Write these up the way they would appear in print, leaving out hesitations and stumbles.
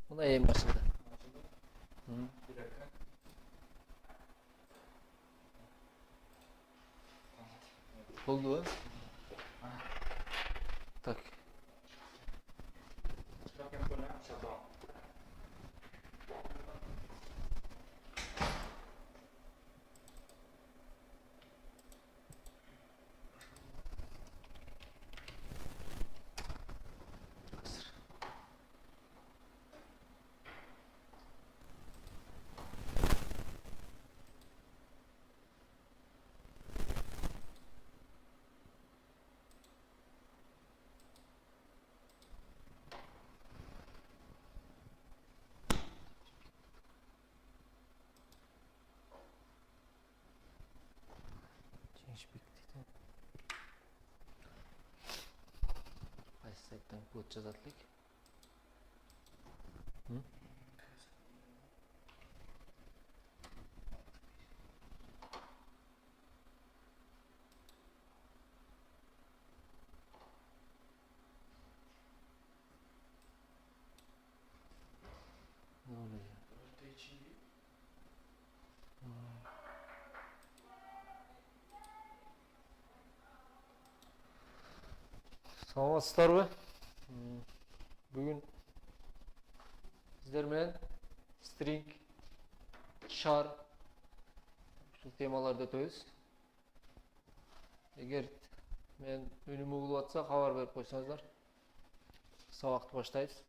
Buna eğim açıldı. Hı. Bir dakika. Oldu mu? Tak. Çok important. Shutdown. Hazır. Change bitti. Qaysi saytdan kod yozatlik? Hı? Ne oluyor? Саламатсыздарбы? Бүгүн сиздер менен string, char ушул темаларды өтөбүз. Эгер мен үнүм угулуп атса, кабар берип койсоңуздар. Сабакты баштайбыз.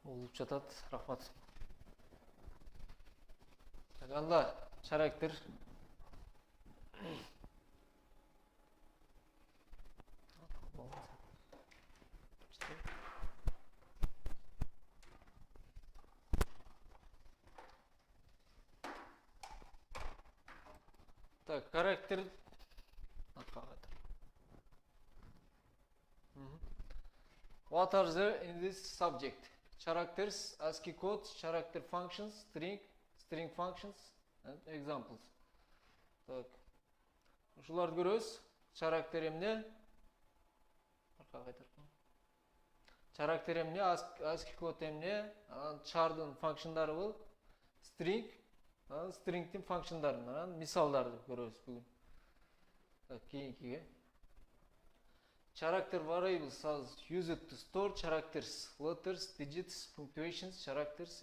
Угулуп жатат, рахмат. Анда character Так, характер. What are there in this subject? Characters, ASCII code, character functions, string functions, and examples. Так. Ушуларды көрөбүз. Character эмне? Character эмне, ASCII code эмне? Char'дын functionдары бул. String, string'дин functionдарын, мисалдарды көрөбүз бүгүн. Так, кийинкиге. Character variables are used to store characters, letters, digits, punctuations, characters,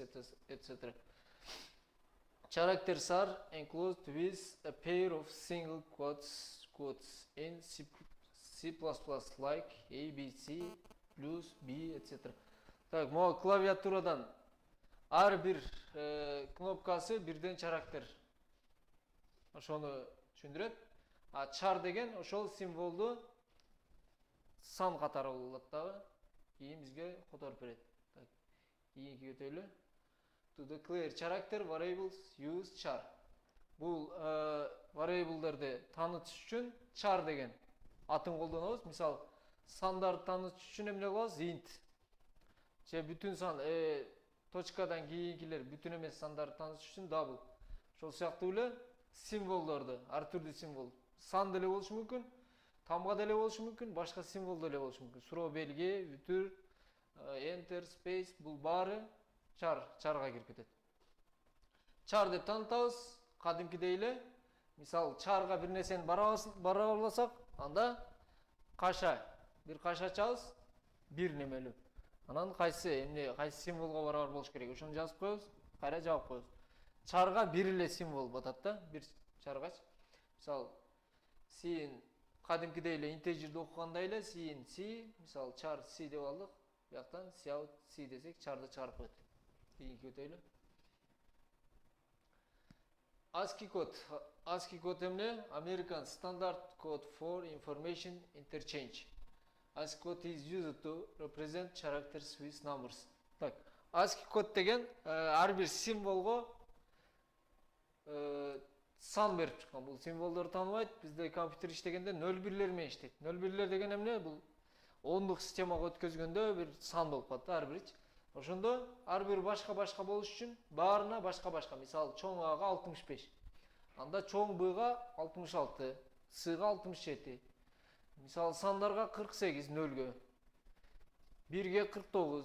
etc. Characters are enclosed with a pair of single quotes in C++ like A, B, C, plus B, etc. Так, могу клавиатурадан ар бир кнопкасы бирден character. Ошону түшүндүрөт. А char деген ошол символду сан катары болот дагы. Кийин бизге которуп берет. Так, кийинки өтөлү. To declare character variables use char. Бул variable'дарды таанытыш үчүн char деген атын колдонобуз. Мисалы, сандарды таанытыш үчүн эмне кылабыз? Int. Же бүтүн сан точкадан кийинкилер бүтүн эмес сандарды таанытыш үчүн double. Ошол сыяктуу эле символдорду, ар түрдүү символ. Сан деле болушу мүмкүн, тамга деле болушу мүмкүн, башка символ деле болушу мүмкүн. Суроо белги, бүтүр, enter, space бул баары charга кирип кетет. Char деп таанытабыз, кадимкидей эле. Мисалы, charга бир нерсени бара алсак, анда каша, бир каша ачабыз, бир немелүү. Анан кайсы символго барабар болуш керек. Ошону жазып коебуз, кайра жаап коебуз. Charга бир эле символ батат да, бир charгач. Мисалы, син кадимкидей эле интежерди окугандай эле син C, мисалы char C деп алдык. Бияктан cout C десек, char'ды чыгарып коет. Кийинки өтөйлү. ASCII code. ASCII code эмне? American Standard Code for Information Interchange. ASCII code is used to represent characters with numbers. Так, ASCII code деген ар бир символго сан берип чыккан. Бул символдорду тааныбайт. Бизде компьютер иштегенде 0-1 менен иштейт. 0-1 деген эмне? Бул ондук системага өткөзгөндө бир сан болуп калат ар бирич. Ошондо ар бир башка болуш үчүн баарына башка. Мисалы чоң Ага 65. Анда чоң Бга 66, Сга 67. Мисалы сандарга 48 нөлгө. 1ге 49.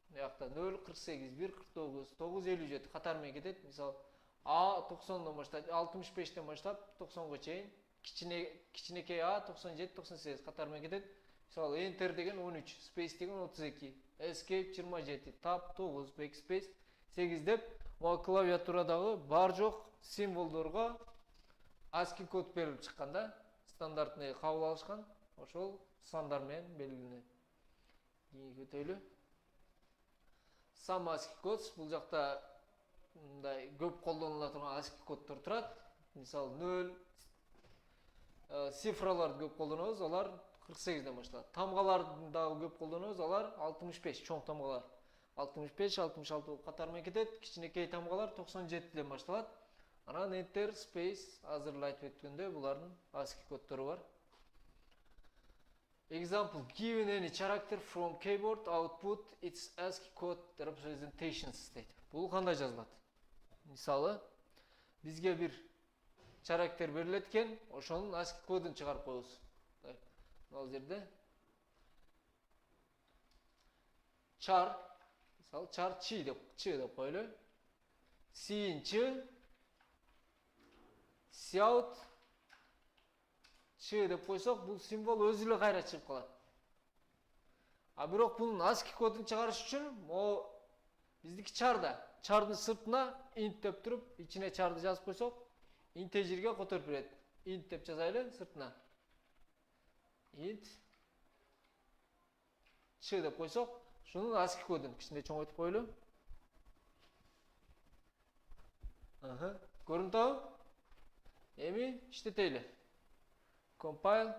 Буякта 0 48, 1 49, 9 57 катар менен кетет. Мисалы А 90дон баштап 65ден баштап 90га чейин, кичинекей А 97, 98 катар менен кетет. Мисалы Enter деген 13, Space деген 32, Escape 27, Tab 9, Backspace 8 деп, могу клавиатурадагы бар жок символдорго ASCII код берилип чыккан да, стандартный кабыл алышкан, ошол сандар менен белгиленет. Кийинки өтөйлү. Some ASCII codes, бул жакта мындай көп колдонула турган ASCII коддор турат. Мисалы 0 цифраларды көп колдонобуз, алар 48ден башталат. Тамгаларды дагы көп колдонобуз, алар 65, чоң тамгалар. 65, 66 болуп катар менен кетет. Кичинекей тамгалар 97ден башталат. Анан Enter, Space, азыр айтып өткөндөй булардын ASCII коддору бар. Example, given any character from keyboard output its ASCII code representations дейт. Бул кандай жазылат? Мисалы, бизге бир character берилет экен, ошонун ASCII кодун чыгарып коебуз. Мына жерде char, мисалы char ч деп коелу. Син ч, Cout ч деп койсок, бул символ өзү эле кайра чыгып калат. А бирок бунун ASCII кодун чыгарыш үчүн могу биздики charда, chardын сыртына int деп туруп, ичине charды жазып койсок, integerге которуп берет. Int деп жазайлы сыртына. Int ч деп койсок, шунун ASCII кодун кичине чоңойтуп коелу. Көрүнүп атабы? Эми иштетели. Compile.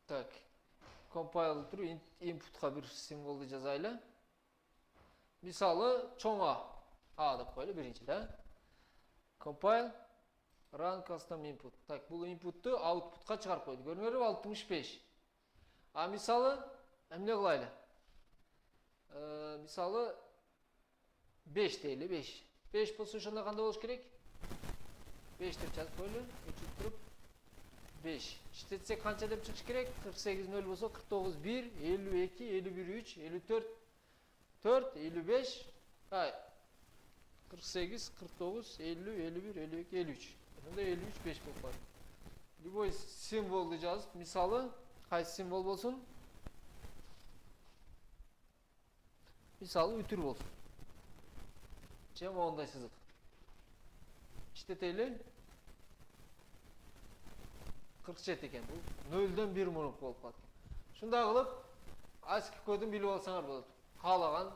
Так. Compile туруп inputка бир символду жазайлы. Мисалы чоң А деп коелу биринчи да. Compile run custom input. Так, бул input'tu output'ка чыгарып койду. Көрүңөрбү? 65. А мисалы эмне кылайлы? Мисалы 5 дейли, 5. 5 болсо ошондо кандай болуш керек? 5 деп жазып коелу, өчүп туруп 5. Иштетсек канча деп чыгыш керек? 48 0 болсо 49 1, 52, 51 3, 54 4, 55. 48, 49, 50, 51, 52, 53. Ошондо 53 5 болуп калат. Любой символду жазып, мисалы кайсы символ болсун? Мисалы үтүр болсун. Же моундай сызык. Иштетели. 47 экен бул. 0дөн 1 мурунку болуп калат. Ушундай кылып ASCII кодун билип алсаңар болот. Каалаган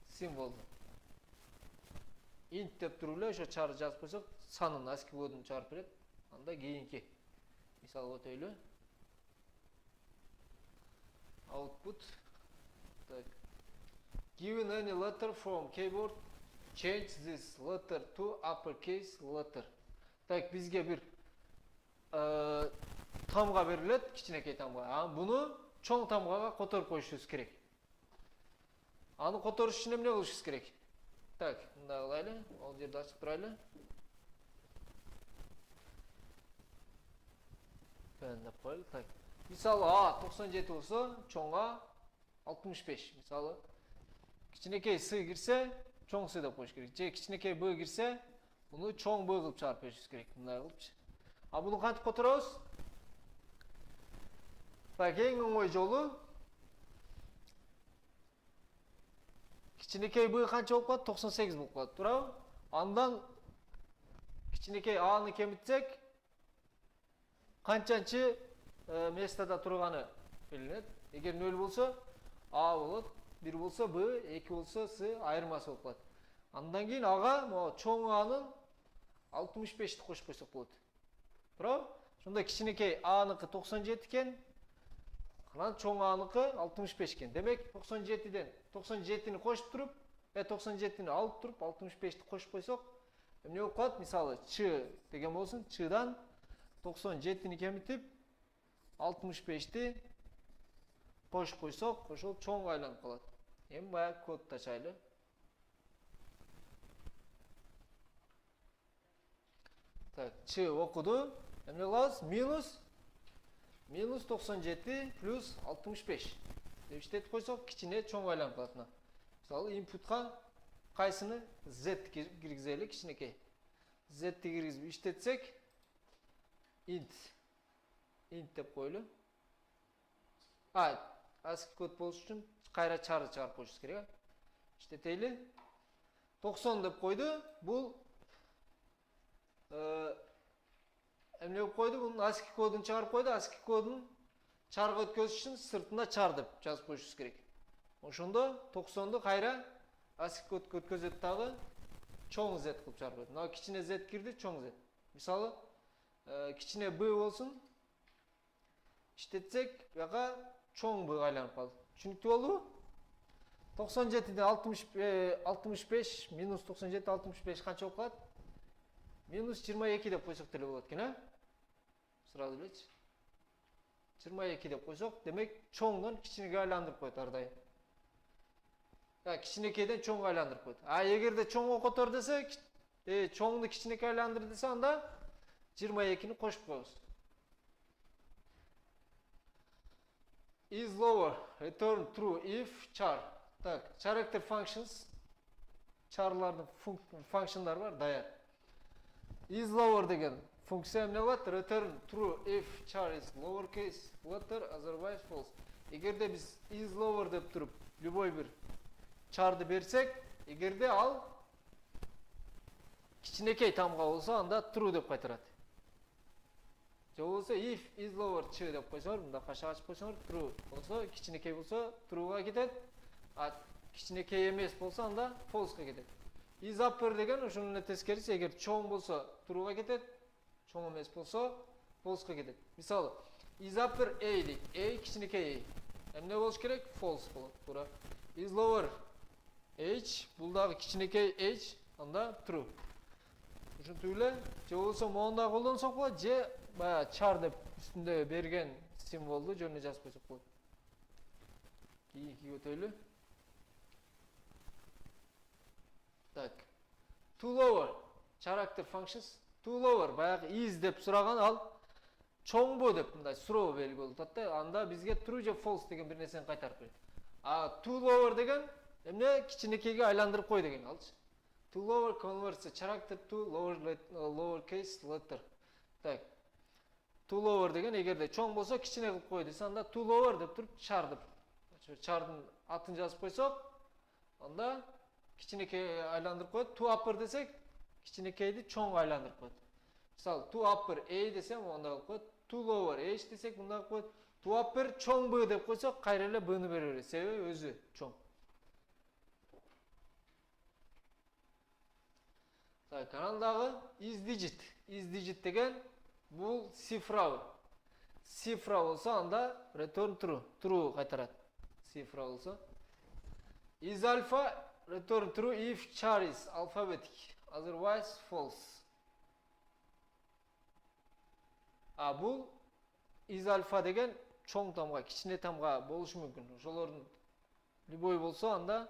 символду. Int деп туруп эле ошо чар жазып койсок, санын ASCII кодун чыгарып берет. Анда кийинки мисалга өтөйлү. Output. Так. Given any letter from keyboard, change this letter to uppercase letter. Так, бизге бир тамга берилет, кичинекей тамга. Буну чоң тамгага которуп коюшубуз керек. Аны которуш үчүн эмне кылышыбыз керек? Так, мындай кылайлы. Ал жерде ачып турайлы. Деп коелу. Так. Мисалы А 97 болсо, чоң А 65. Мисалы кичинекей С кирсе, чоң С деп коюш керек. Же кичинекей Б кирсе, буну чоң Б кылып чыгарып беришибиз керек. Мындай кылыпчы. А буну кантип которобуз? Так, эң оңой жолу кичинекей Б канча болуп калат? 98 болуп калат, туурабы? Андан кичинекей Аны кемитсек, канчанчы местада турганы белгиленет. Эгер 0 болсо А болот, 1 болсо Б, 2 болсо С айырмасы болуп калат. Андан кийин ага могу чоң Анын 65ти кошуп койсок болот. Туурабы? Ошондо кичинекей Аныкы 97 экен, анан чоң Аныкы 65 экен. Демек 97ни кошуп туруп, 97ни алып туруп 65ти кошуп койсок, Эмне болуп калат? Мисалы, ч деген болсун, чдан 97-ни кемитип 65-ти кошуп койсок, ошол чоңго айланып калат. Эми баягы кодду ачайлы. Так, ч окуду. Эмне кылабыз? Минус 97 плюс 65 деп иштетип койсок, кичине чоң айланып калат мына. Мисалы, инпутка кайсыны z киргизели, кичинекей. Z киргизип иштетсек, int деп койлу. ASCII код болуш үчүн кайра чарды чыгарып коюшубуз керек. İşteteyli. 90 деп койду. Бул эмне болуп койду? Бунун ASCII кодун чыгарып койду. ASCII кодун чарга өткөзүш үчүн сыртында чар деп жазып коюшубуз керек. Ошондо 90ду кайра ASCII кодго өткөзөт дагы чоң Z кылып чыгарып койду. Мына кичине Z кирди, чоң Z. Мисалы, кичине B болсун. İştetsek, бияка чоң B айланып калды. Түшүнүктүү болдубу? 97'den 65 minus 97 65 kança болуп калат? Minus 22 деп койсок деле болот экен, а? Сразу элечи. 22 деп койсок, демек чоңдон кичинеге айландырып коет ар дайым. Кичинекейден чоңго айландырып коет. Эгерде чоңго котор десе, чоңду кичинекке айландыр десе, анда 22-ни кошуп коебуз. Is lower, return true if char. Так, character functions, chарлардын functionlar бар, даяр. Is lower деген функция эмне болот? Return true if char is lowercase letter, otherwise false. Эгерде биз is lower деп туруп, любой бир чарды берсек, эгерде ал кичинекей тамга болсо, анда true деп кайтарат. Же болсо if is lower ч деп койсоңор, мында кашак ачып койсоңор, true болсо, кичинекей болсо trueга кетет. Кичинекей эмес болсо, анда falseга кетет. Is upper деген ошонун тескериси, эгер чоң болсо trueга кетет, чоң эмес болсо falseга кетет. Мисалы, is upper A дейт. A кичинекей A. Эмне болуш керек? False болот. Туура. Is lower H, бул дагы кичинекей H, анда true. Ушинтип эле, же болсо моунда колдонсок болот, же баягы char деп үстүндө берген символду жөнүнө жазып койсок болот. Кийинки өтөлү. Так. To lower character functions. To lower баягы is деп сураган, ал чоңбу деп мындай суроо белги болуп атат да. Анда бизге true же false деген бир нерсени кайтарып берет. To lower деген эмне? Кичинекейге айландырып кой деген алчы. To lower converts a character to lowercase letter. Так. To lower деген эгерде чоң болсо кичине кылып кой десе, анда to lower деп туруп char деп. Chardын атын жазып койсок, анда кичинекей айландырып коет. To upper десек, кичинекейди чоңго айландырып коет. Мисалы, to upper A десем, онда кылып коет. To lower H десек, мында кылып коет. To upper чоң B деп койсок, кайра эле B-ны бере берет. Себеби өзү чоң. Так, анандагы is digit. Is digit деген бул цифра. Цифра болсо, анда return true. True кайтарат. Цифра болсо. Is alpha, return true if char is alphabetic, otherwise false. Бул is alpha деген чоң тамга, кичине тамга болушу мүмкүн. Ошолордун любой болсо, анда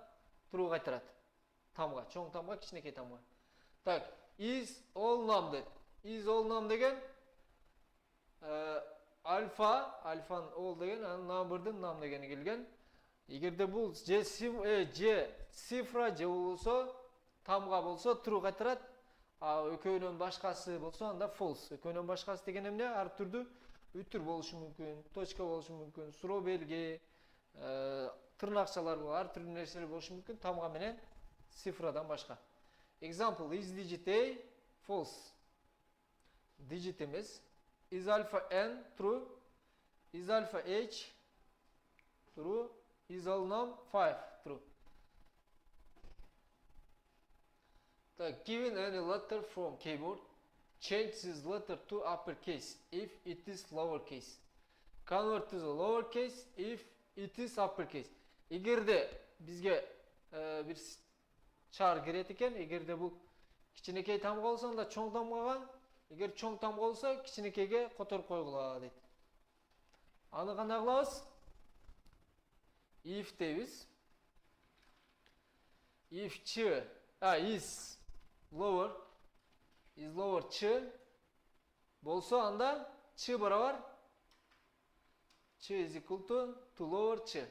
true кайтарат. Тамга, чоң тамга, кичинекей тамга. Так, is all num. Is all num деген alpha all деген number'dын num дегени келген. Эгерде бул же цифра же болсо тамга болсо true кайтарат, экөөнүн башкасы болсо анда false. Экөөнүн башкасы деген эмне? Ар түрдүү үтүр болушу мүмкүн, точка болушу мүмкүн, суроо белги, тырнакчалар, ар түрдүү нерселер болушу мүмкүн тамга менен цифрадан башка. Example, is digit A false. Digit эмес. Is alpha n true. Is alpha h true. Is all num 5 true. Given any letter from keyboard, change this letter to uppercase if it is lowercase. Convert to the lowercase if it is uppercase. Эгерде бизге бир char керет экен, эгерде бул Кичинекей тамга болсо анда чоң тамгага, эгер чоң тамга болсо кичинекейге которуп койгула дейт. Аны кандай кылабыз? If дейбиз. If is lower ch болсо анда ch барабар ch is equal to lower ch.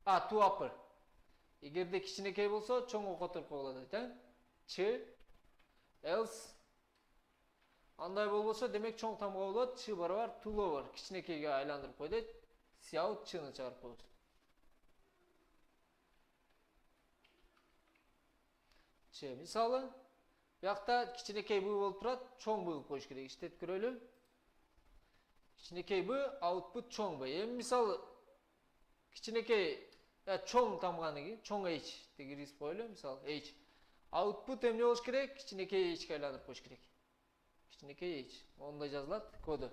To upper. Эгерде кичинекей болсо чоңго которуп койгула дейт, ch else андай болбосо демек чоң тамга болот, ch барабар to lower кичинекейге айландырып кой дейт. Сяут чны чыгарып коебуз. Мисалы, бияқта кичинекей б болуп турат, чоң б кылып коюш керек. Иштетип көрөлү. Кичинекей б, output чоң б. Эми мисалы, кичинекей чоң тамганыгы, чоң h деп киргизип коелу, мисалы h. Output эмне болуш керек? Кичинекей h'ке айландырып коюш керек. Кичинекей h. Ондай жазылат коду.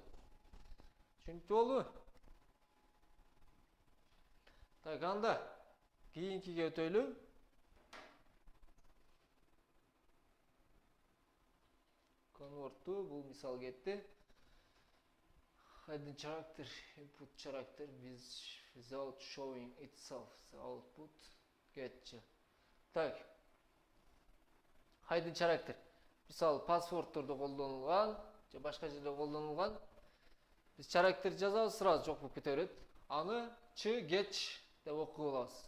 Түшүнүктүү болду? Так, анда кийинкиге өтөлү. Конвертту, бул мисал кетти. Hidden character, input character without showing itself, the output getcha. Так. Hidden character. Мисалы, паспорттордо колдонулган, же башка жерде колдонулган. Биз character жазабыз, сразу жок болуп кете берет. Аны getch деп окуп алабыз.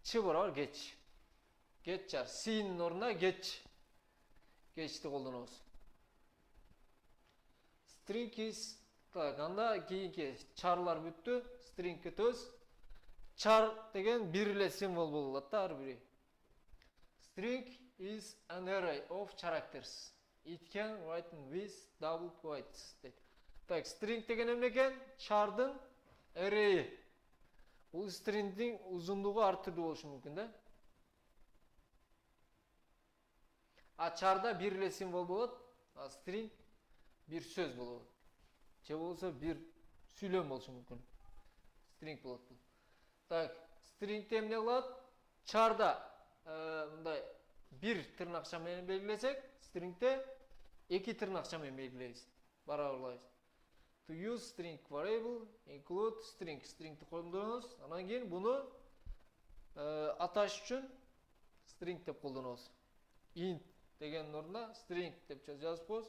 Ч барабар getch. Getchar, sin ордуна getch. Getchти колдонобуз. String is, так, анда кийинки chарлар бүттү. String өтөбүз. Char деген бир эле символ болот да ар бири. String is an array of characters. It can written with double quotes. Так, string деген эмне экен? Chardын array. Бул stringдин узундугу ар түрдүү болушу мүмкүн да. Charда бир эле символ болот, string бир сөз болот. Же болсо бир сүйлөм болушу мүмкүн. String болот бул. Так, stringде эмне кылат? Charда мындай бир тырнакча менен белгилесек, stringде эки тырнакча менен белгилейбиз. Барабарлайбыз. To use string variable include stringти колдонобуз. Анан кийин буну аташ үчүн string деп колдонобуз. Int деген ордуна string деп жазып коебуз.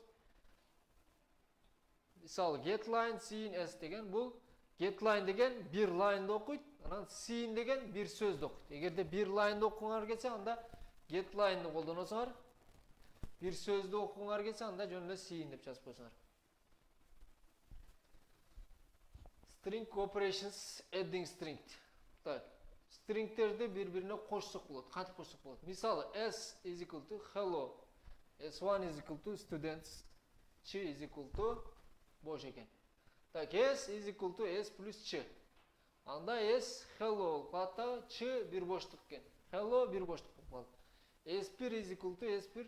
Мисалы getLine sin s деген бул getLine деген бир лайнды окуйт, анан sin деген бир сөздү окуйт. Эгерде бир лайнды окуңар келсе, анда getLine'ды колдоносуңар. Бир сөздү окуңар келсе, анда жөн эле sin деп жазып койсуңар. String operations adding string. Так, stringтерди бири-бирине кошсок болот. Кантип кошсок болот? Мисалы s is equal to hello, s1 is equal to students, ch is equal to бош экен. Так, s is equal to s плюс ch. Анда s hello калат да, ch бир боштук экен. Hello бир боштук болот. s1 is equal to s1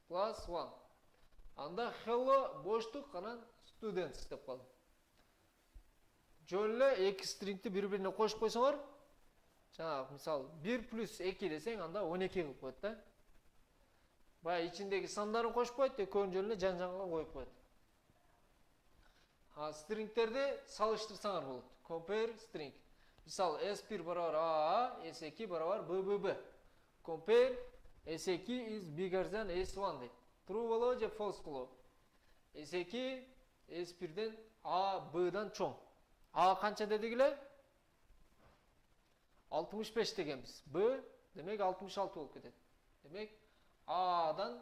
plus 1. Анда hello боштук, анан students деп калды. Жөн эле эки стрингти бири-бирине кошуп койсоңор, жана мисалы 1 плюс 2 десең, анда 12 кылып коет да. Баягы ичиндеги сандарын кошуп коет, экөөнү жөн эле жан-жанга коюп коет. Стрингтерди салыштырсаңар болот. Compare string. Мисалы s1 барабар a, s2 барабар b. Compare s2 is bigger than s1 дейт. True болобу же false болобу? s2 s1ден a b'дан чоң. A канча дедик эле? 65 дегенбиз. B демек 66 болуп кетет. Демек A'дан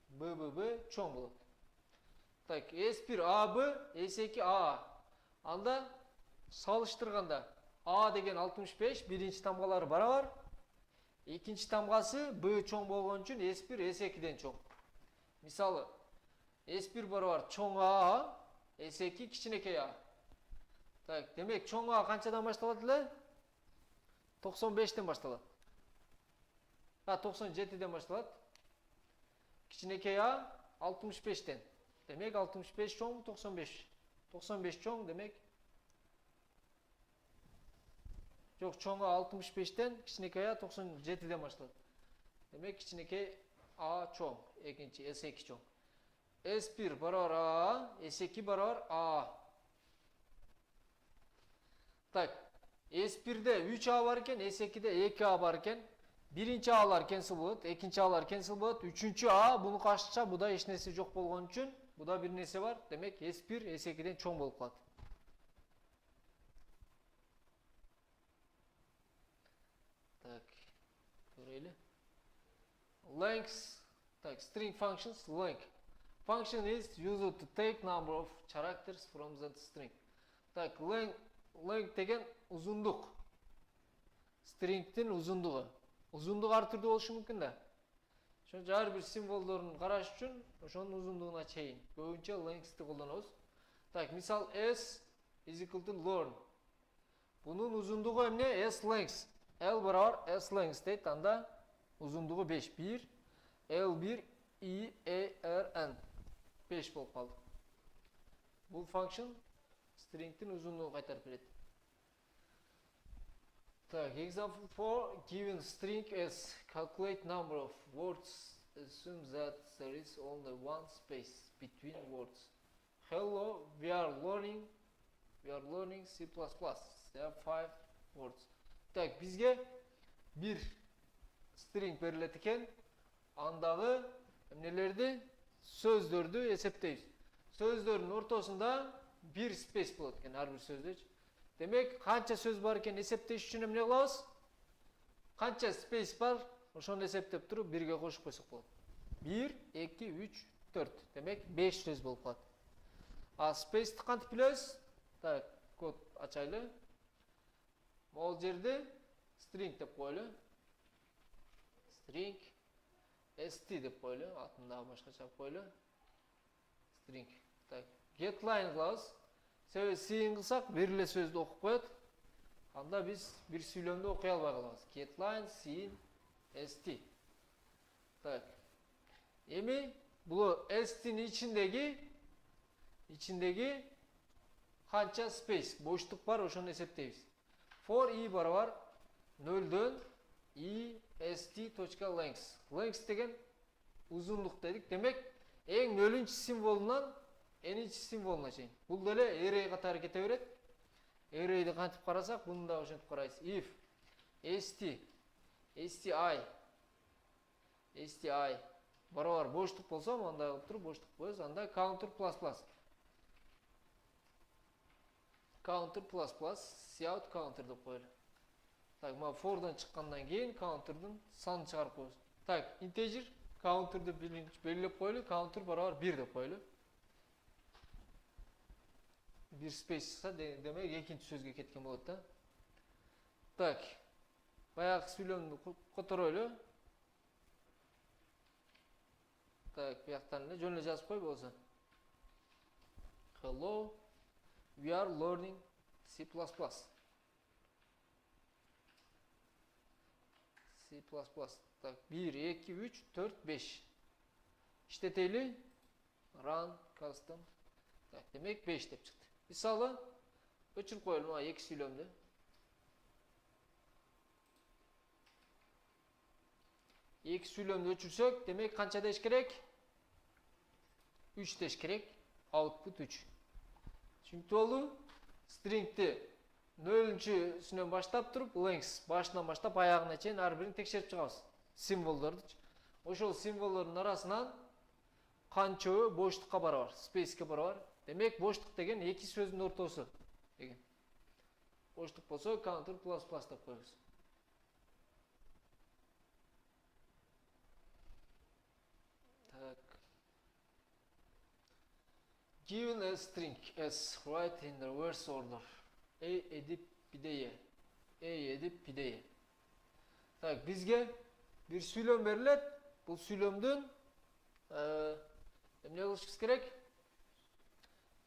B чоң болот. Так, S1 AB, S2 A. Анда салыштырганда A деген 65, биринчи тамгалары барабар. Экинчи тамгасы B чоң болгон үчүн S1 S2ден чоң. Мисалы, S1 барабар чоң A, S2 кичинекей A. Так, демек чоң А канчадан башталат эле? 95ден башталат. 97ден башталат. Кичинекей А 65ден. Демек 65 чоң 95. 95 чоң демек. Жок, чоң А 65ден, кичинекей А 97ден башталат. Demek kichineke A çoğ. Ekinci S2 çoğ. S1 barar A, S2 barar A. Tak. S1'de 3A varken S2'de 2A varken birinci A'lar cancel болады, ikinci A'lar cancel болады, üçüncü A bunu kaçça bu da eş nesi жоқ болған үшін bu da bir nesi var. Demek S1 S2'den çoğ болып қалады. Так. Көрелі. Length. Так, string functions length. Function is used to take number of characters from the string. Так, length деген ұзындық. String'tin ұзындығы. Ұзындығы әртүрлі болушы мүмкін да. Ошон ар бир символдорун караш үчүн ошонун ұзындығына чейин көбүнчө length'ти колдонобуз. Так, мисал s is equal to learn. Bunun ұзындығы эмне? S length. L барабар S length дейт, анда ұзындығы 5. 1 L1 I E R N 5 болуп калды. Бул function string'tin ұзындығын кайтарып берет. Так, example 4, given string s, calculate number of words, assume that there is only one space between words. Hello, we are learning C++. There are 5 words. Так, бизге bir string берилет экен, андагы эмнелерди, сөздөрдү эсептейбиз. Сөздөрдүн ортосунда bir space болот экен ар бир сөздө. Demek kança söz var eкен эсептеш үчүн эмне кылабыз? Kança space бар, ошону эсептеп туруп бирге кошуп койсок болот. 1, 2, 3, 4. Demek 5 söz болуп калат. А space'ти кантип билебиз? Так, код ачайлы. Могул жерде string деп коелу. String st деп коелу, атындагы башкача коелу. String. Так, get line кылабыз. Себеби сыйын кылсак бир эле сөздү окуп коет. Анда биз бир сүйлөмдү окуй албай калабыз. Get line sin st. Так. Эми бул st'ин ичиндеги канча space, боштук бар, ошону эсептейбиз. For i барабар 0дөн i st.length. Length деген узундук дедик. Демек, эң нөлүнчү символунан n-ci simvoluna чейин. Бул деле array катары кете берет. Array'ди кантип карасак, муну да ошентип карайбыз. If sti барабар боштук болсо, мындай кылып туруп боштук коебуз. Анда counter plus. Counter plus cout counter деп коелу. Так, мына for'дан чыккандан кийин counterдын санын чыгарып коебуз. Так, integer counterды белгилеп коелу. Counter барабар 1 деп коелу. Bir space çıksa demek ikinci sözge ketken болот да. Так. Баягы сүйлөмдү которойлу. Так, бияктан эле жөн эле жазып кой болсо. Hello, we are learning C++. Так, 1, 2, 3, 4, 5. İşleteyli. Run, custom. Так, demek 5 деп çıktı. Мисалы, өчүрүп коелу мына эки сүйлөмдү. Эки сүйлөмдү өчүрсөк, демек канча деш керек? 3 деш керек. Output 3. Түшүнүктүү болду? String'ти 0-сүнөн баштап туруп, length башынан баштап аягына чейин ар бирин текшерип чыгабыз. Символдорду. Ошол символдордун арасынан канчабы боштукка барабар, space'ке барабар. Demek boşluk деген iki sözün ortası. Деген. Boşluk bolsa counter plus деп koyuyoruz. Так. Given a string s, write in reverse order. A edip pideye. Так, bizge bir süylöm verilet. Bu süylömdün ne kılışımız gerek?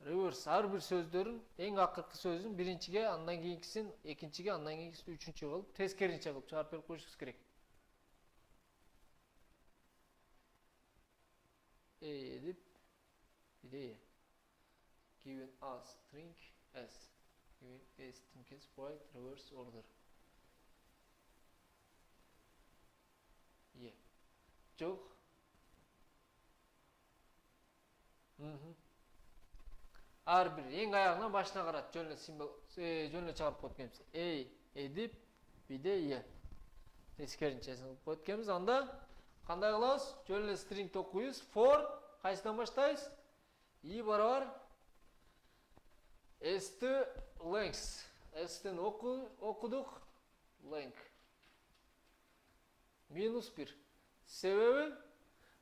Reverse ар бир сөздөрүн эң акыркы сөзүн биринчиге, андан кийинкисин экинчиге, андан кийинкисин үчүнчүгө кылып, тескеринче кылып чыгарып берип коюшубуз керек. Edip idea. Given a string s. Given a string s, write reverse order. Жок. Ар бир эң аягынан башына карат. Жөн эле символ, жөн эле чыгарып коет экенбиз. Эдип, биде е. Тескеринчесин кылып коет экенбиз. Анда кандай кылабыз? Жөн эле string окуйбуз. For кайсыдан баштайбыз? И барабар st length. S'тен окудук. Length. -1. Себеби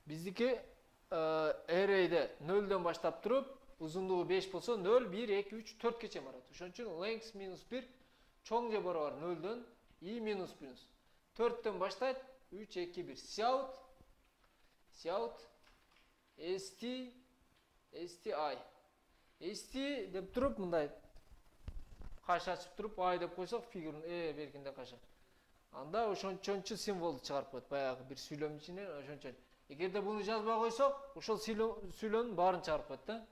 биздики array'de 0'dan баштап туруп, узундугу 5 болсо 0, 1, 2, 3, 4 кече барат. Ошон үчүн length -1 чоң же барабар 0'дан i -1. 4'тен баштайт 3, 2, 1. Shout st деп туруп мындай каш ачып туруп i деп койсок фигурун беркинде каша. Анда ошончончу символду чыгарып коет. Баягы бир сүйлөм ичинен ошончо. Эгерде буну жазбай койсок, ошол сүйлөмдүн баарын чыгарып коет да.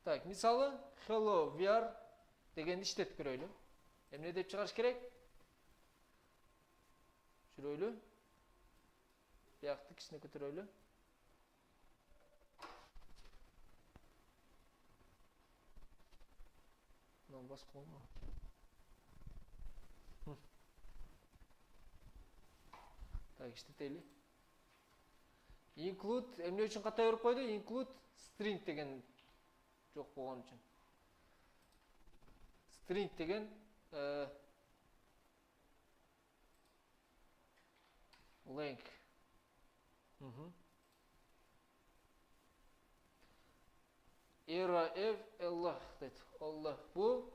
Так, мисалы hello we are дегенди иштетип көрөйлү. Эмне деп чыгарыш керек? Жүрөйлү. Биякты кичине көтөрөйлү. Мына басып коймо. Так, иштетели. Include эмне үчүн ката берип койду? Include string деген жок болгон үчүн. String деген length. Era ev Allah дейт. Allah бу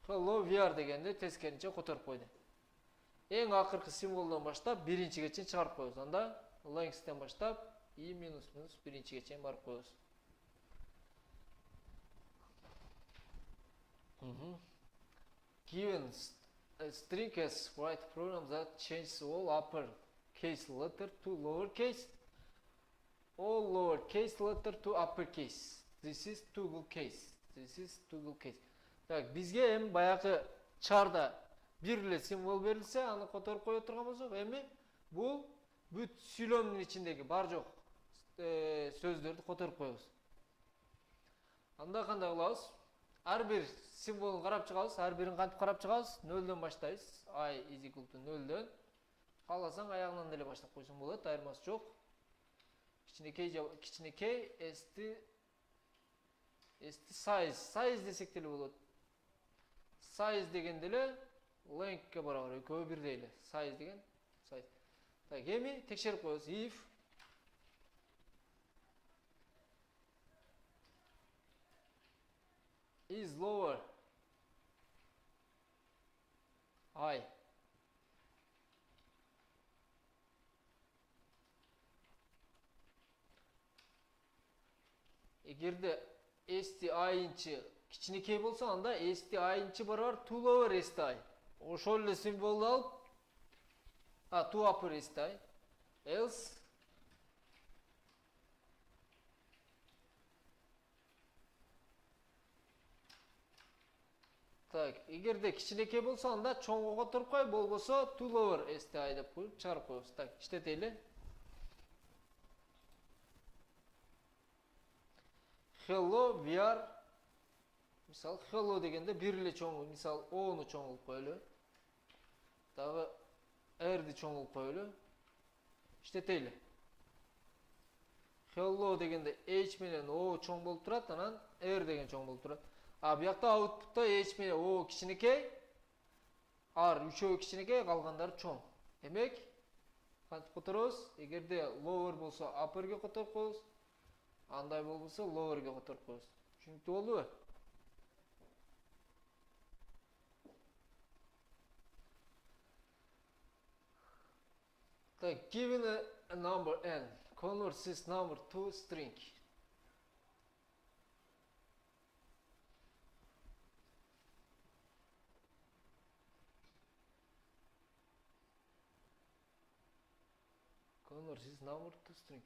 hello we are дегенди тескеринче которуп койду. Эң акыркы символдон баштап биринчиге чейин чыгарып коебуз. Анда length'тен баштап i -1 биринчиге чейин барып коебуз. Given a string has write program that changes all upper case letter to lower case, all lower case letter to upper case. This is toggle case. Так, бизге эми баягы чарда бир эле символ берилсе, аны которуп кое турган болсок, эми бул бүт сүйлөмдүн ичиндеги бар жок сөздөрдү которуп коебуз. Анда кандай кылабыз? Ар бир символун карап чыгабыз, ар бирин кантип карап чыгабыз? 0'дан баштайбыз. I is equal to 0'дан. Кааласаң аягынан деле баштап койсоң болот, айырмасы жок. Кичинекей size десек деле болот. Size деген деле length'ке барабар, экөө бирдей эле. Size деген size. Так, эми текшерип коебуз. If is lower I эгерде st i-нчы кичинекей болсо, анда st i-нчы барабар to lower st i. Ошол эле символду алып, to upper st i. Else так, эгерде кичинекей болсо, анда чоңго которуп кой, болбосо to lower st i деп коюп чыгарып коебуз. Так, иштетели. Hello we are. Мисалы hello дегенде бир эле чоң, мисалы o-ну чоң кылып коелу. Дагы r-ди чоң кылып коелу. Иштетели. Hello дегенде h менен o чоң болуп турат, анан r деген чоң болуп турат. А буякта outputта h менен o кичинекей, r үчөө кичинекей, калгандары чоң. Демек, кантип которобуз? Эгерде lower болсо upperге которуп коебуз, андай болбосо lowerге которуп коебуз. Түшүнүктүү болдубу? Так, given a number n, convert this number to string. Convert this number to string.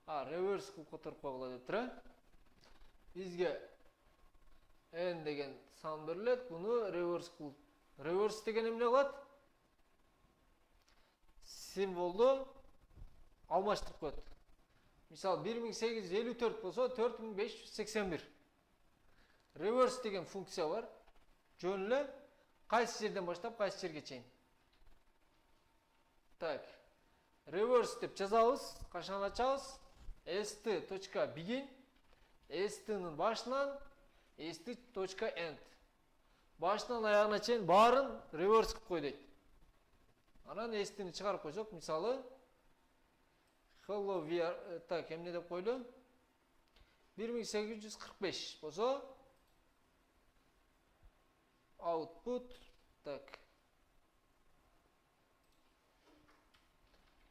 Reverse кылып которуп койгула деп тура. Бизге n деген сан берилет, буну reverse кылып. Reverse деген эмне кылат? символду алмаштырып коет. Мисалы 1854 болсо 4581. Reverse деген функция бар. Жөн эле кайсы жерден баштап кайсы жерге чейин. Так. Reverse деп жазабыз, кашан ачабыз? st.begin st'нын башынан st.end. Башынан аягына чейин баарын reverse кылып кой дейт. Анан st'ни чыгарып койсок, мисалы hello we are, так, эмне деп койлу? 1845 болсо output, так,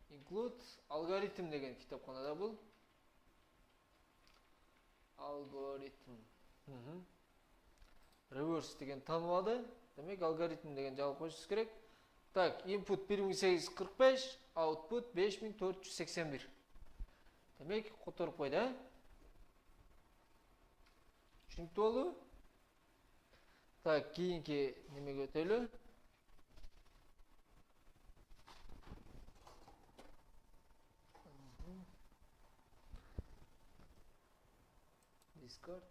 include algorithm деген китапканада бул. Алгоритм. Reverse деген танылады. Демек алгоритм деген жазып коюшубуз керек. Так, input 1845, output 5481. Демек которуп койду, э? Түшүнүктүү болду? Так, кийинки немеге өтөлү. Discard.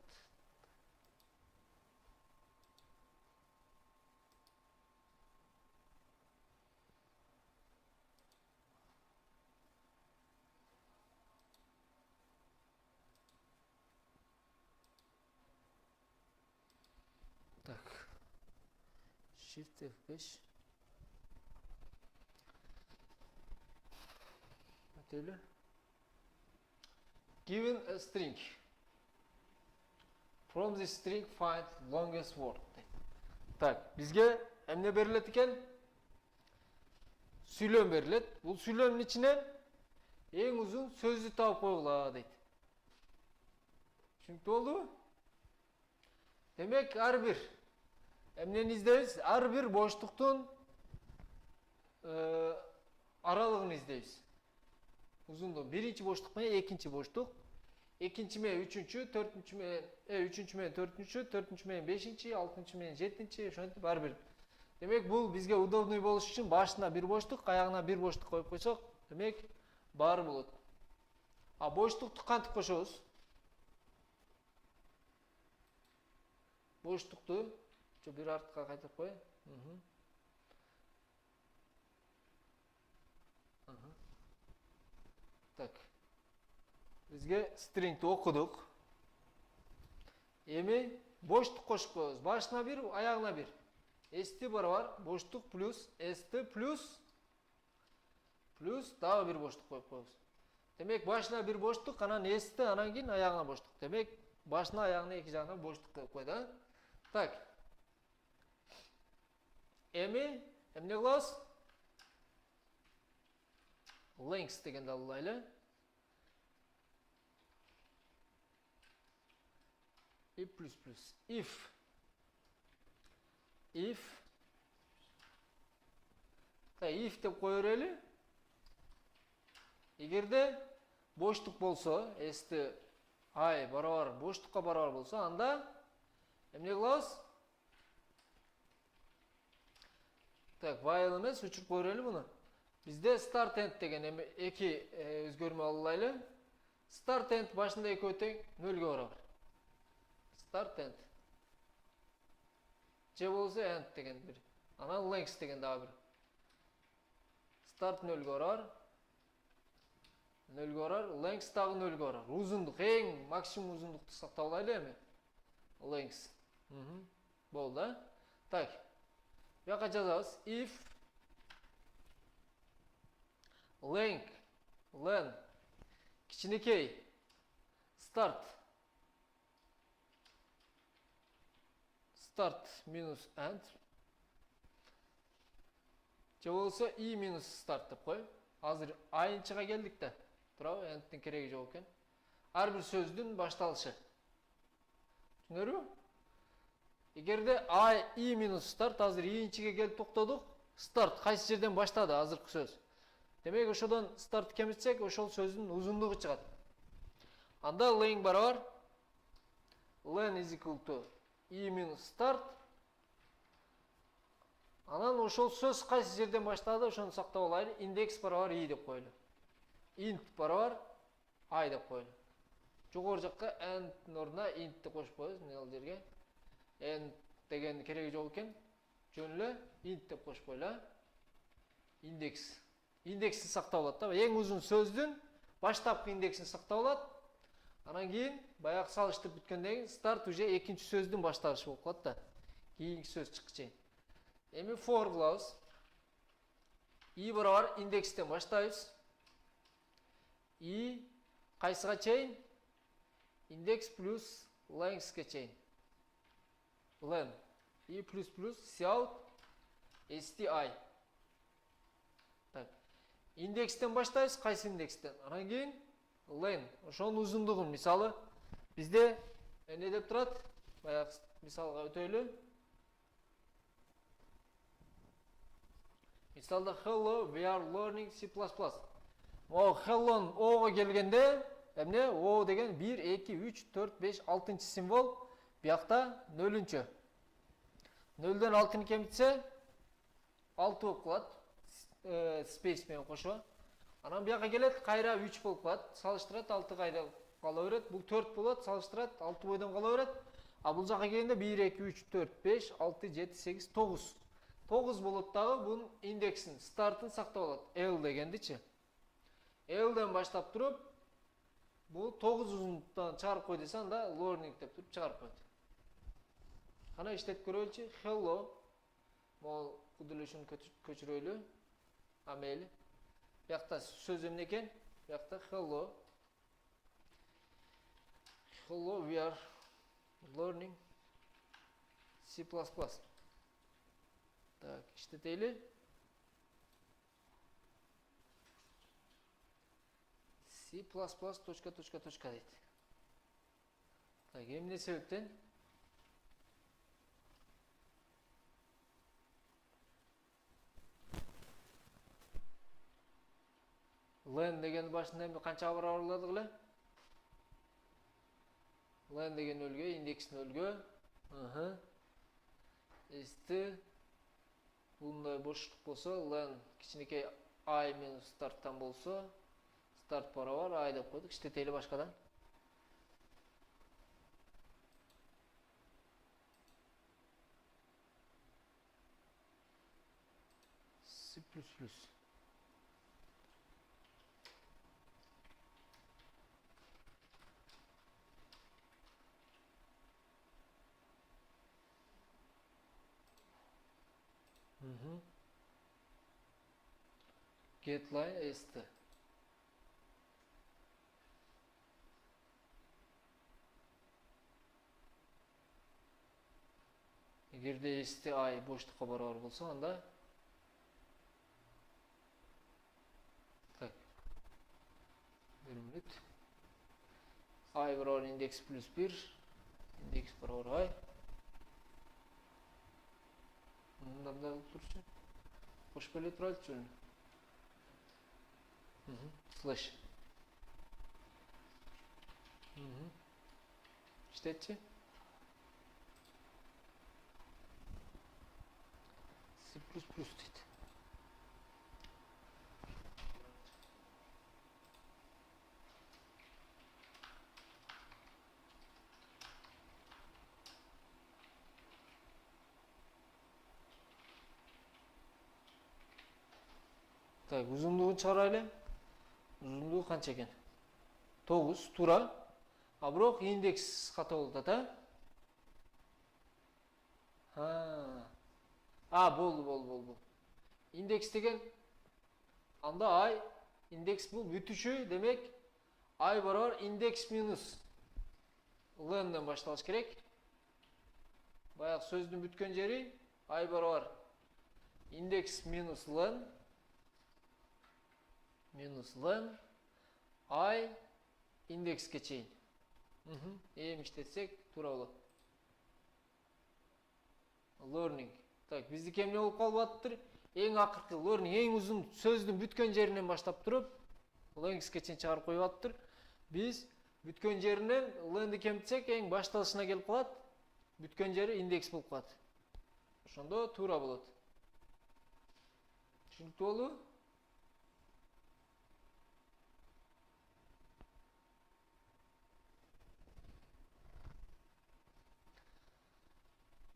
Так. Shift F5. Öteli. Given a string. From this string find longest word. Так, бизге эмне берилет экен? Сүйлөм берилет. Бул сүйлөмдүн ичинен эң узун сөздү таап койгула дейт. Түшүнүктүү болдубу? Демек, ар бир эмнени издейбиз? Ар бир боштуктун аралыгын издейбиз. Узундугу. Биринчи боштук менен экинчи боштук. Экинчи менен үчүнчү, төртүнчү менен үчүнчү менен төртүнчү, төртүнчү менен бешинчи, алтынчы менен жетинчи, ошентип ар бир. Демек, бул бизге удобный болуш үчүн башына бир боштук, аягына бир боштук коюп койсок, демек, баары болот. А боштукту кантип кошобуз? Боштукту бир артка кайтып кой. Так. Бизге стрингти окудук. Эми боштук кошуп коебуз. Башына бир, аягына бир. St барабар боштук плюс st плюс дагы бир боштук коюп коебуз. Демек, башына бир боштук, анан st, анан кийин аягына боштук. Демек, башына аягына эки жагына боштук деп койду. Так. Эми эмне кылабыз? Length дегенди алайлы. И плюс. If деп кое берели. Эгерде боштук болсо, st I барабар боштукка барабар болсо, анда эмне кылабыз? Так, while эмес, өчүрүп кое берели муну. Бизде start end деген эки өзгөрмө алайлы. Start end башында экөө тең 0-га барабар. Start end. Же болсо end деген бир. Анан length деген дагы бир. Start 0-га барабар. 0-га барабар, length дагы 0-га барабар. Узундук, эң максимум узундукту сактап алайлы эми. Length. Болду, да? Так. Буяка жазабыз. If length, len, кичинекей, start минус end, же болсо I минус start деп кой. Азыр айынчыга келдик да. Туурабы? Endтин кереги жок экен. Ар бир сөздүн башталышы. Түшүнөрбү? Эгерде I минус start, азыр ийинчиге келип токтодук. Start кайсы жерден баштады азыркы сөз? Демек, ошодон start кемитсек, ошол сөздүн узундугу чыгат. Анда len барабар len is equal to I минус start Анан ошол сөз кайсы жерден баштады, ошону сактап алайлы. Индекс барабар i деп коелу. Int барабар i деп коелу. Жогору жакка and ордуна int'ти кошуп коебуз мына жерге. And деген кереги жок экен. Жөн эле int деп кошуп коелу. Индекс. Индексти сактап алат да. Эң узун сөздүн баштапкы индексин сактап алат. Анан кийин баягы салыштырып бүткөндөн кийин start уже экинчи сөздүн башталышы болуп калат да. Кийинки сөз чыккыча чейин. Эми for кылабыз. I барабар индекстен баштайбыз. I кайсыга чейин? Индекс плюс length'ке чейин. Len. I плюс плюс cout sti. Так. Индекстен баштайбыз, кайсы индекстен? Анан кийин len. Ошонун узундугун, мисалы, бизде эмне деп турат? Баягы мисалга өтөйлү. Мисалда hello, we are learning C++. О, hello O'га келгенде, эмне? O деген 1, 2, 3, 4, 5, 6 символ, биякта 0-чө. 0-дөн 6-ны кемитсе 6 болуп калат. Space менен кошуп. Анан бияка келет, кайра 3 болуп калат. Салыштырат, 6 кайда кала берет. Бул 4 болот, салыштырат, 6 бойдон кала берет. А бул жака келгенде 1, 2, 3, 4, 5, 6, 7, 8, 9. 9 болот дагы бунун индексин, стартын сактап алат. L дегендичи. L'ден баштап туруп, бул 9 узунлуктан чыгарып кой десе, анда learning деп туруп чыгарып койт. Кана иштетип көрөлүчү. Hello. Могу кудулушун көчүрөлү. А мейли. Биякта сөз эмне экен? Биякта hello. Hello, we are learning C++. Так, иштетели. C++ ... дейт. Так, эмне себептен? Len деген башында эми канчага барабарладык эле? Len деген өлгө, индекстин өлгө. St bunday boşluk bolsa, len кичинекей I minus start'tan bolsa, start barabar I деп койдук. İşleteli başkadan. C++. Getline st. Эгерде st I боштукка барабар болсо, анда так. 1 минут. I барабар индекс плюс 1. Индекс барабар I. Мындай турчу. Кош беле туралчу. Слэш. İşletçi. C++ deydi. Так, uzunluğunu çıkaraylı. Uzunluğu kança eкен? 9, тура. А бирок индекс ката болуп атат, болду. Индекс деген анда I индекс бул бүтүшү, демек I барабар индекс минус len'ден башталыш керек. Баягы сөздүн бүткөн жери I барабар индекс минус len I индекске чейин. Эми иштетсек туура болот. Learning. Так, биздики эмне болуп калып атыптыр? Эң акыркы learning, эң узун сөздүн бүткөн жеринен баштап туруп, length'ке чейин чыгарып коюп атыптыр. Биз бүткөн жеринен len'ди кемитсек, эң башталышына келип калат. Бүткөн жери индекс болуп калат. Ошондо туура болот. Түшүнүктүү болду?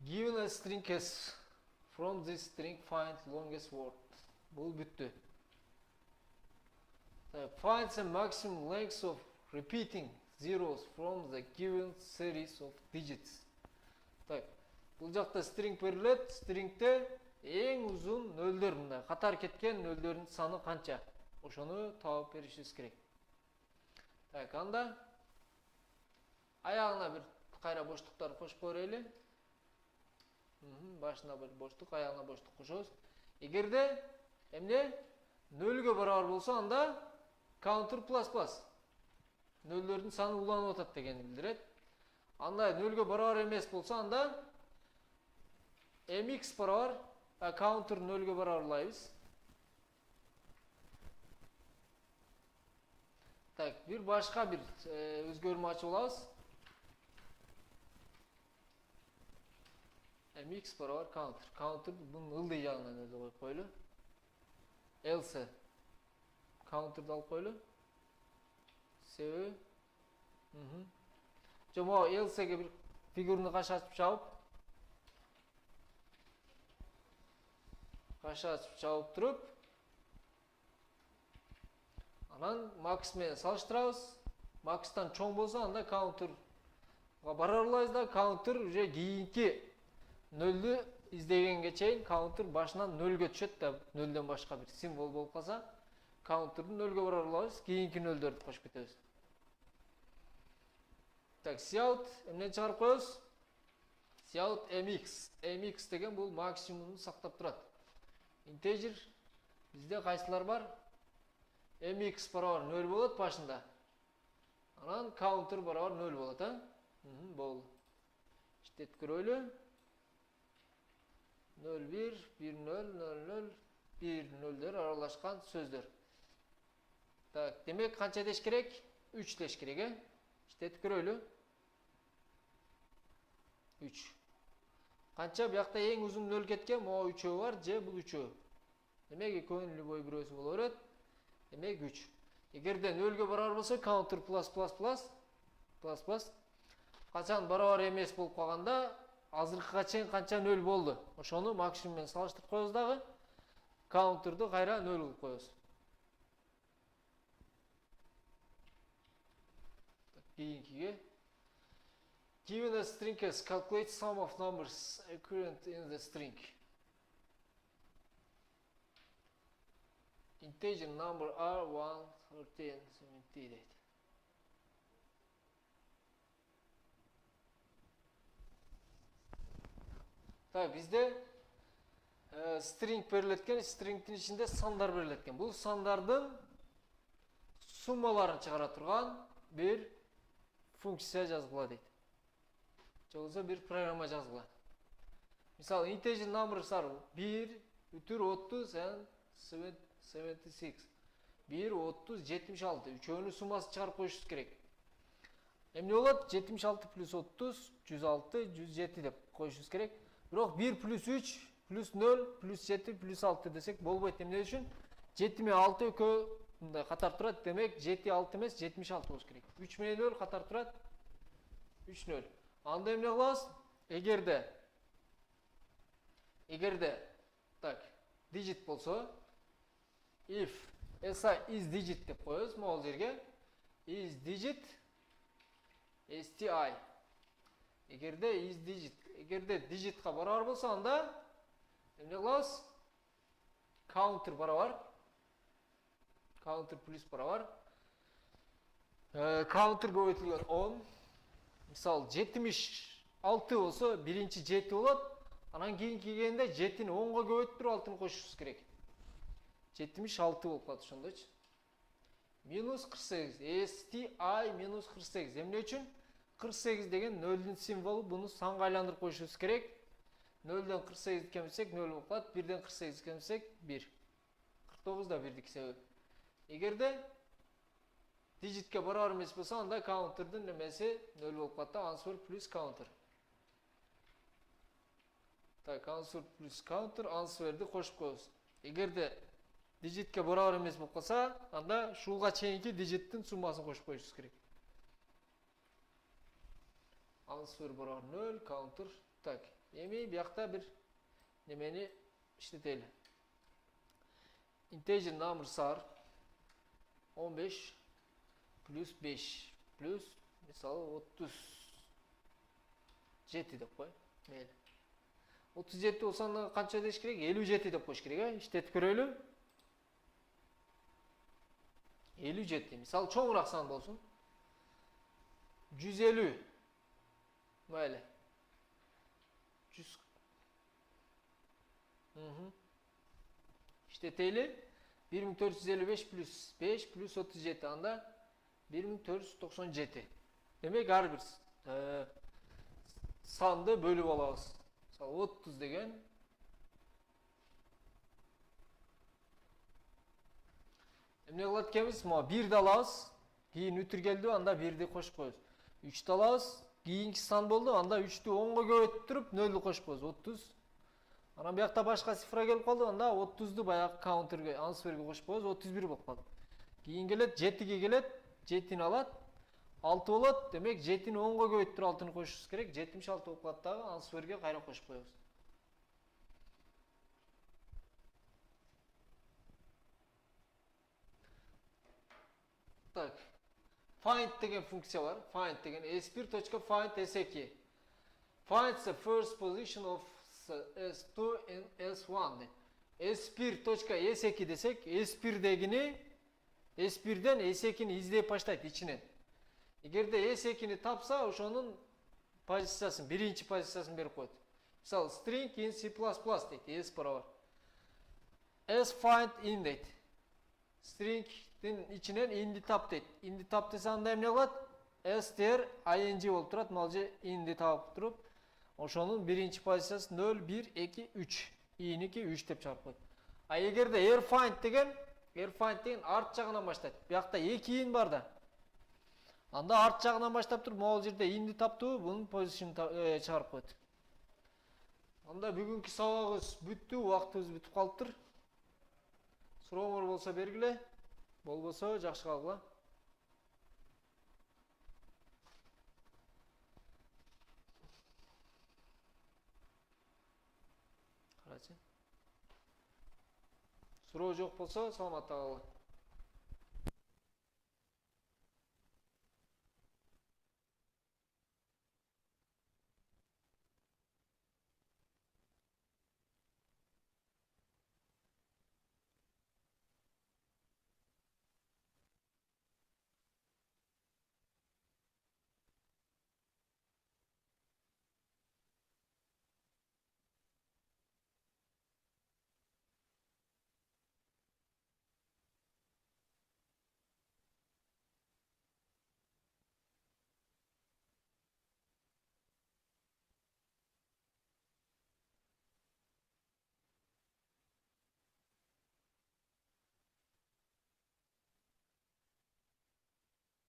Given a string s, from this string find longest word. Бул бүттү. Find the maximum length of repeating zeros from the given series of digits. Так, бул жакта string берилет. Stringде эң узун нөлдөр мындай катар кеткен нөлдөрдүн саны канча? Ошону таап беришибиз керек. Так, анда аягына бир кайра боштуктарды кошуп койрайлы. Башына bir boşluk, ayağına boşluk koşuyoruz. Егерде эмне нөлгө барабар болсо, анда counter plus plus. Нөлдөрдүн саны уланып атат дегенди билдирет. Анда нөлгө барабар эмес болсо, анда mx барабар, counter нөлгө барабарлайбыз. Так, бир башка бир өзгөрмө ачып алабыз. mx барабар counter. Counter bunun ылдый жагынан өзү коюп койлу. Else counter'ды алып койлу. Себеби Жомо else'ге бир фигурны каша ачып чабып. Каша ачып чабып туруп, анан max менен салыштырабыз. Max'тан чоң болсо, анда counterга барарлайбыз да, counter уже кийинки нөлдү издегенге чейин counter башынан нөлгө түшөт да, нөлдөн башка бир символ болуп калса, counter'ды нөлгө барарлайбыз, кийинки нөлдөрдү кошуп кетебиз. Так, cout эмнени чыгарып коебуз? Cout mx. Mx деген бул максимумду сактап турат. Integer бизде кайсылар бар? Mx барабар 0 болот башында. Анан counter барабар 0 болот, а? Болду. Иштетип көрөлү. 0, 1, 1, 0, 0, 0, 1, 0'дөр аралашкан сөздөр. Так, демек канча деш керек? 3 деш керек, э? Иштетип көрөлү. 3. Канча биякта эң узун 0 кеткен, могу 3 бар, же бул 3. Демек экөөнүн любой бирөөсү боло берет. Демек 3. Эгерде 0гө барабар болсо, counter plus plus plus plus plus качан барабар эмес болуп калганда, азыркыга чейин канча 0 болду. Ошону максимум менен салыштырып коебуз дагы. Counter'ды кайра 0 кылып коебуз. Кийинкиге given a string s, calculate sum of numbers occurrent in the string. Integer number are 1, 13, 70 deydi. Tabi bizde string veriletken, string'in içinde sanдар veriletken. Bu sandardın summalarını çıkara turgan bir funksiya жазгыла deydi. Çoğusa bir programa жазгыла. Misal integer numbers are 1, 30 and 76. 1, 30, 76. Üçöөнүн суммасы чыгарып коюшубуз керек. Эмне болот? 76 плюс 30, 106, 107 деп коюшубуз керек. Бирок 1 плюс 3 плюс 0 плюс 7 плюс 6 десек болбойт. Эмне үчүн? 7 менен 6 экөө мындай катар турат. Демек 7 6 эмес 76 болуш керек. 3 менен 0 катар турат. 3 0. Анда эмне кылабыз? Эгерде так, digit болсо, if si is digit деп коебуз могул жерге. Is digit sti. Эгерде is digit, эгерде digitка барабар болсо, анда эмне кылабыз? Counter барабар. Counter плюс барабар. Counter көбөйтүлгөн 10. Мисал 76 болсо, биринчи 7 болот. Анан кийин келгенде 7-ни 10го көбөйтүп 6-ны кошушубуз керек. 76 болуп калат ошондойчу. Минус 48. sti минус 48. Эмне үчүн? 48 деген 0'дүн символу, буну санга айландырып коюшубуз керек. 0'дөн 48 кемсек 0 болуп калат, 1'ден 48 кемсек 1. 49 да 1'дики себеби. Эгерде digitке барабар эмес болсо, анда counter'дын немеси 0 болуп калат да, answer плюс counter. Так, answer плюс counter, answer'ди кошуп коебуз. Эгерде digitке барабар эмес болуп калса, анда шулга чейинки digиттин суммасын кошуп коюшубуз керек. Answer барабар 0, counter. Так, эми биякта бир немени иштетели. Integer numbers are 15 plus 5 plus misal 37 деп кой. Мейли. 37 болсо анда канча деш керек? 57 деп коюш керек, иштетип көрөлү. 57. Мисал чоңураак сан болсун. 150. Мейли. 100. İşteteyli 1455 plus 5 plus 37 anda 1497. Demek her bir sandı bölüp alabız. Misal 30 degen эмне кылат экенбиз? Мо 1 алабыз, кийин үтүр келди, анда 1ди кошуп коебуз. 3 алабыз, кийинки сан болду, анда 3'tü 10'ga көбөйтүп 0'ды кошуп коебуз. 30. Анан биякта башка цифра келип калды, анда 30'ду баягы counterге, answerге кошуп коебуз, 31 болуп калды. Кийин келет, 7ге келет, 7'ни алат, 6 болот, демек 7'ни 10'ga көбөйтүп 6'ны кошушубуз керек, 76 болуп калат дагы, answerге кайра кошуп коебуз. Так. Find деген функция бар. Find деген s1.find s2. Find the first position of s2 and s1. s1.s2 десек, s1'дегини s1'ден s2'ni издеп баштайт ичинен. Эгерде s2'ни тапса, ошонун позициясын, биринчи позициясын берип коет. Мисалы string in C++ дейт, s барабар. S find in дейт. String'дин ичинен in'ди тап дейт. In'ди тап десе анда эмне кылат? S дер ing болуп турат, мал же in'ди таап туруп, ошонун биринчи позициясы 0, 1, 2, 3. i'ники 3 деп чыгарып коет. А эгерде rfind деген арт жагынан баштайт. Биякта 2 in бар да. Анда арт жагынан баштап туруп, могул жерде in'ди таптуу, бунун позициясын чыгарып коет. Анда бүгүнкү сабагыбыз бүттү, убактыбыз бүтүп калыптыр. Сурооңор болсо бергиле, болбосо жакшы калгыла. Карачы. Суроо жок болсо саламатта калгыла.